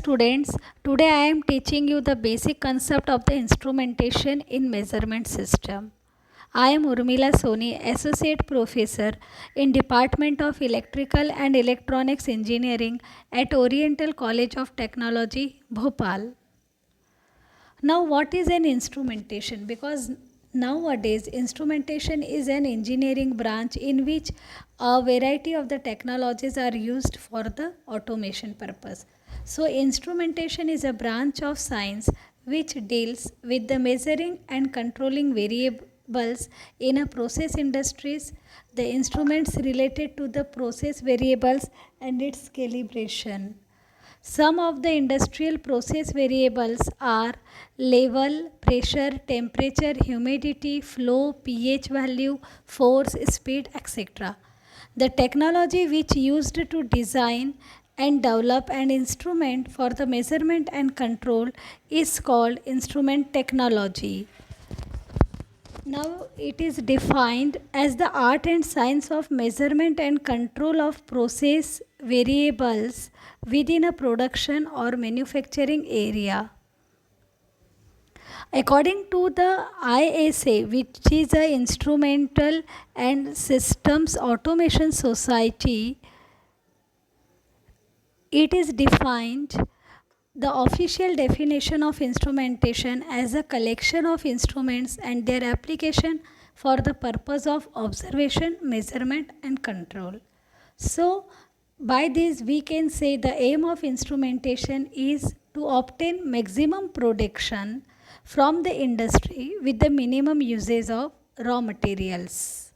students. Today I am teaching you the basic concept of the instrumentation in measurement system. I am Urmila Soni, Associate Professor in Department of Electrical and Electronics Engineering at Oriental College of Technology, Bhopal. Now, what is an instrumentation? Because nowadays, instrumentation is an engineering branch in which a variety of the technologies are used for the automation purpose. So, instrumentation is a branch of science which deals with the measuring and controlling variables in a process industries, the instruments related to the process variables and its calibration. Some of the industrial process variables are level, pressure, temperature, humidity, flow, pH value, force, speed, etc. The technology which used to design and develop an instrument for the measurement and control is called instrument technology. Now it is defined as the art and science of measurement and control of process variables within a production or manufacturing area. According to the ISA, which is the Instrumental and Systems Automation Society, it is defined the official definition of instrumentation as a collection of instruments and their application for the purpose of observation, measurement and control. So, by this we can say the aim of instrumentation is to obtain maximum production from the industry with the minimum usage of raw materials.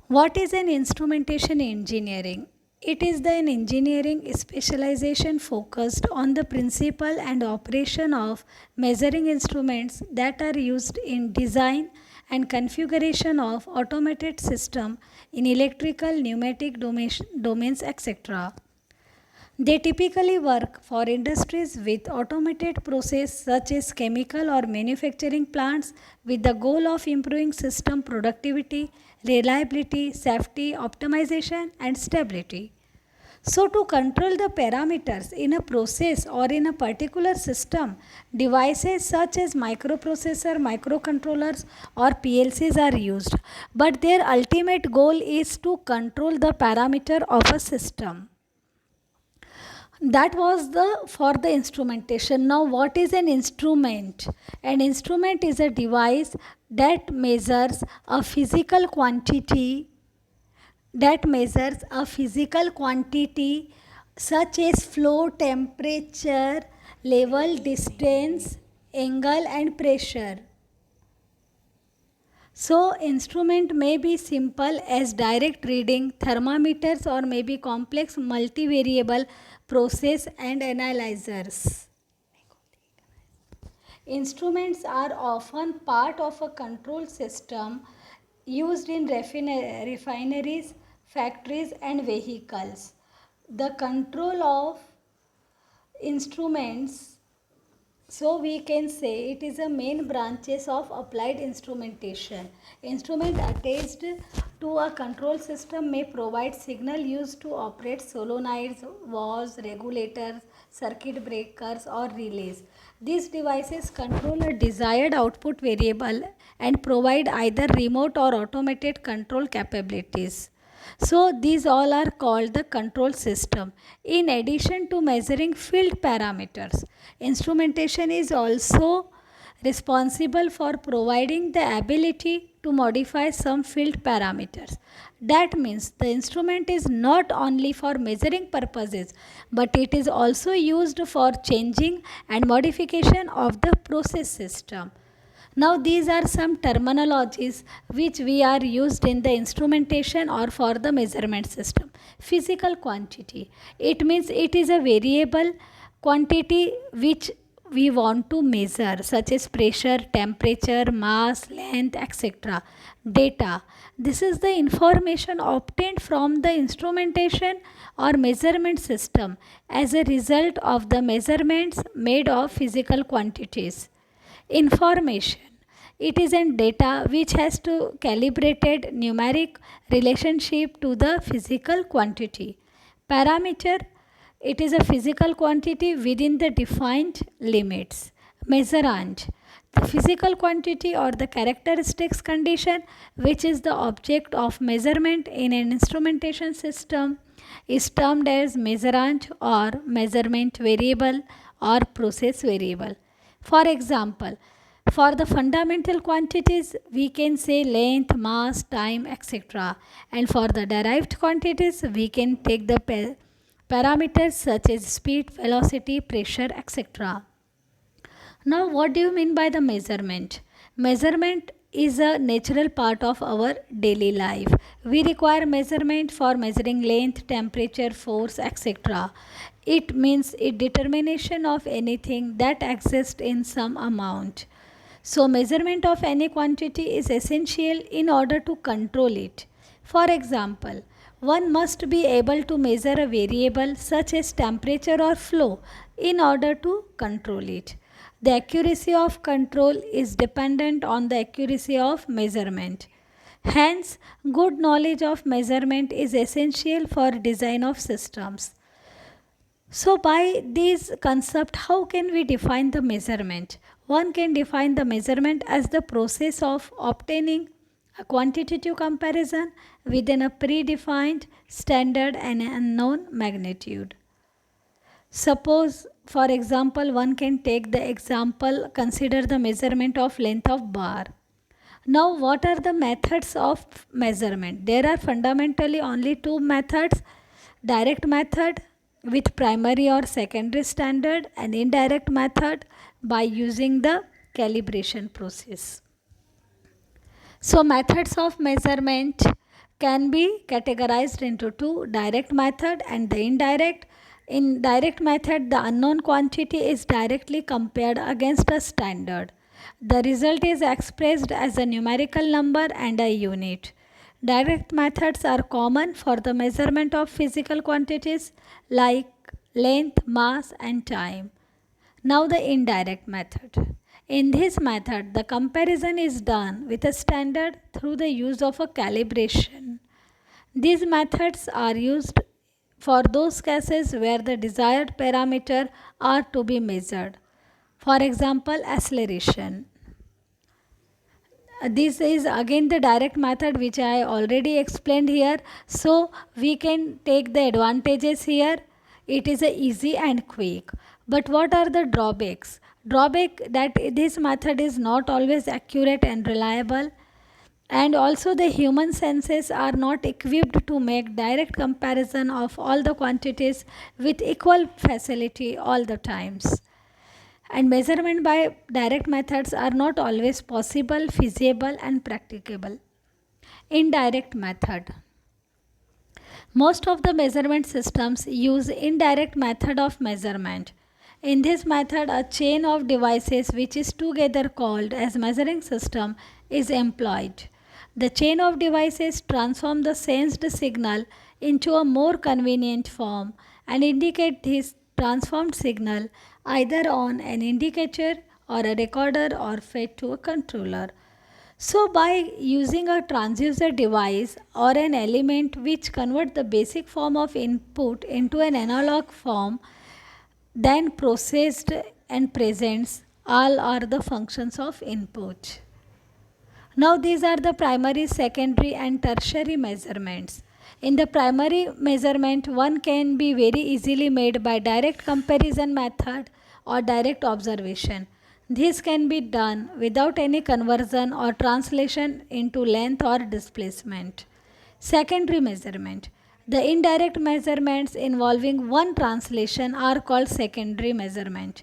What is an instrumentation engineering? It is an engineering specialization focused on the principle and operation of measuring instruments that are used in design and configuration of automated system in electrical, pneumatic domains, etc. They typically work for industries with automated process such as chemical or manufacturing plants with the goal of improving system productivity, reliability, safety, optimization and stability. So to control the parameters in a process or in a particular system, devices such as microprocessor, microcontrollers or PLCs are used. But their ultimate goal is to control the parameter of a system. That was the for the instrumentation. Now what is an instrument? An instrument is a device that measures a physical quantity such as flow, temperature, level, distance, angle and pressure. So instrument may be simple as direct reading, thermometers or may be complex multivariable process and analyzers. Instruments are often part of a control system used in refineries, factories and vehicles. The control of instruments, so we can say it is a main branches of applied instrumentation. Instrument attached to a control system may provide signal used to operate solenoids, valves, regulators, circuit breakers or relays. These devices control a desired output variable and provide either remote or automated control capabilities. So these all are called the control system. In addition to measuring field parameters, instrumentation is also responsible for providing the ability to modify some field parameters. That means the instrument is not only for measuring purposes, but it is also used for changing and modification of the process system. Now these are some terminologies which we are used in the instrumentation or for the measurement system. Physical quantity. It means it is a variable quantity which we want to measure such as pressure, temperature, mass, length, etc. Data. This is the information obtained from the instrumentation or measurement system as a result of the measurements made of physical quantities. Information. It is an data which has to calibrated numeric relationship to the physical quantity. Parameter. It is a physical quantity within the defined limits. Measurand, the physical quantity or the characteristics condition which is the object of measurement in an instrumentation system is termed as measurand or measurement variable or process variable. For example, for the fundamental quantities, we can say length, mass, time, etc. And for the derived quantities, we can take the parameters such as speed, velocity, pressure, etc. Now, what do you mean by the measurement? Measurement is a natural part of our daily life. We require measurement for measuring length, temperature, force, etc. It means a determination of anything that exists in some amount. So, measurement of any quantity is essential in order to control it. For example, one must be able to measure a variable such as temperature or flow in order to control it. The accuracy of control is dependent on the accuracy of measurement. Hence, good knowledge of measurement is essential for design of systems. So, by this concept, how can we define the measurement? One can define the measurement as the process of obtaining a quantitative comparison within a predefined standard and unknown magnitude. Suppose, for example, one can take the example, consider the measurement of length of bar. Now, what are the methods of measurement? There are fundamentally only two methods: direct method with primary or secondary standard, and indirect method by using the calibration process. So, methods of measurement can be categorized into two: direct method and the indirect. In direct method, the unknown quantity is directly compared against a standard. The result is expressed as a numerical number and a unit. Direct methods are common for the measurement of physical quantities like length, mass, and time. Now, the indirect method. In this method, the comparison is done with a standard through the use of a calibration. These methods are used for those cases where the desired parameter are to be measured. For example, acceleration. This is again the direct method which I already explained here. So, we can take the advantages here. It is easy and quick. But what are the drawbacks? Drawback that this method is not always accurate and reliable, and also the human senses are not equipped to make direct comparison of all the quantities with equal facility all the times. And measurement by direct methods are not always possible, feasible, and practicable. Indirect method. Most of the measurement systems use indirect method of measurement. In this method, a chain of devices which is together called as measuring system is employed. The chain of devices transform the sensed signal into a more convenient form and indicate this transformed signal either on an indicator or a recorder or fed to a controller. So, by using a transducer device or an element which convert the basic form of input into an analog form, then processed and presents all are the functions of input. Now, these are the primary, secondary, and tertiary measurements. In the primary measurement, one can be very easily made by direct comparison method or direct observation. This can be done without any conversion or translation into length or displacement. Secondary measurement. The indirect measurements involving one translation are called secondary measurement.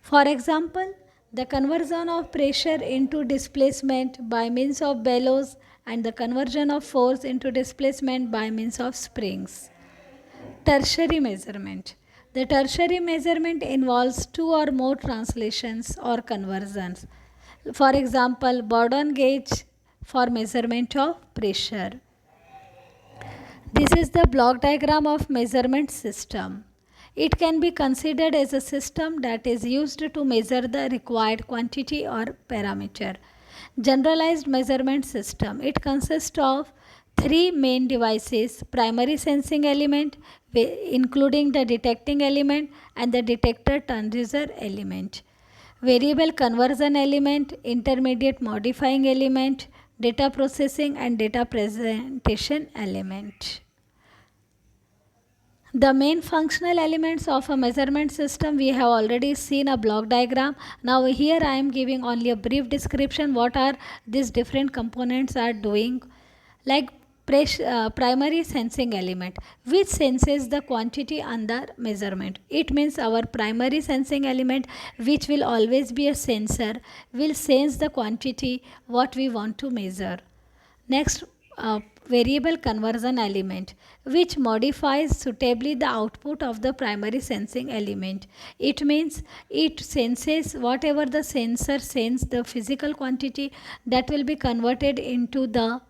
For example, the conversion of pressure into displacement by means of bellows and the conversion of force into displacement by means of springs. Tertiary measurement. The tertiary measurement involves two or more translations or conversions. For example, Bourdon gauge for measurement of pressure. This is the block diagram of measurement system. It can be considered as a system that is used to measure the required quantity or parameter. Generalized measurement system. It consists of three main devices: primary sensing element, including the detecting element and the detector transducer element, variable conversion element, intermediate modifying element, data processing and data presentation element. The main functional elements of a measurement system, we have already seen a block diagram. Now here I am giving only a brief description what are these different components are doing. Like primary sensing element, which senses the quantity under measurement. It means our primary sensing element, which will always be a sensor, will sense the quantity what we want to measure. Next, variable conversion element, which modifies suitably the output of the primary sensing element. It means it senses whatever the sensor senses the physical quantity, that will be converted into the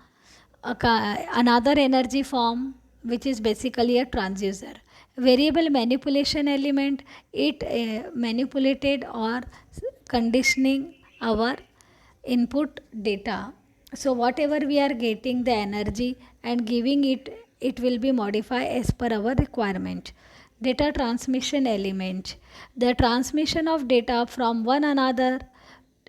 another energy form, which is basically a transducer. Variable manipulation element, it manipulated or conditioning our input data. So whatever we are getting the energy and giving it, it will be modified as per our requirement. Data transmission element, the transmission of data from one another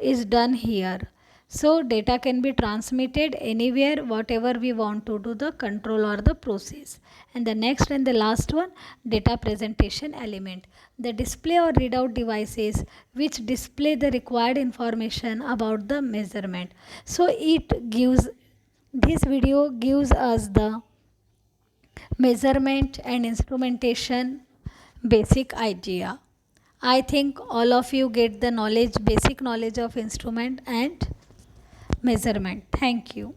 is done here. So data can be transmitted anywhere whatever we want to do the control or the process. And the next and the last one, data presentation element, the display or readout devices which display the required information about the measurement. So it gives, this video gives us the measurement and instrumentation basic idea. I think all of you get the knowledge, basic knowledge of instrument and measurement. Thank you.